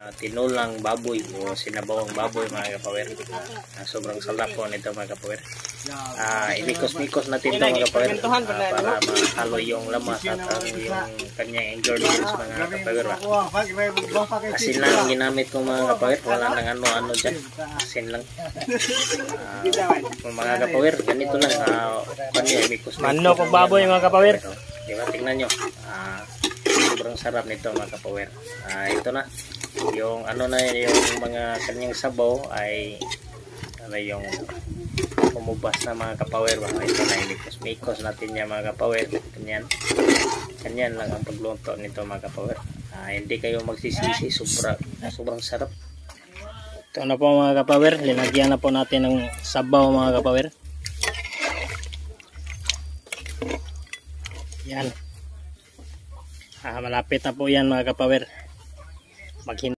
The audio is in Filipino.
Tinulang baboy o sinabawang baboy mga kapower. Sobrang sarap po nito mga kapower. Imikos-mikos natin ito mga kapower para mahalo yung lamas at yung kanyang ingredients mga kapower. Asin lang ang ginamit ko mga kapower, wala nang ano-ano dyan, asin lang. Mga kapower, ganito lang imikos-mikos. Manok o baboy mga kapower. Diba, tingnan nyo, sobrang sarap nito mga kapower. Ito na yung yung mga kanyang sabaw ay yung umubas na mga kapower. Ito na, imikos-mikos natin yan mga kapower. Ganyan lang ang pagluto nito mga kapower. Hindi kayo magsisisi, sobrang sarap. Ito na po mga kapower, linagyan na po natin ng sabaw mga kapower. Yan. Malapit na po yan mga kapower.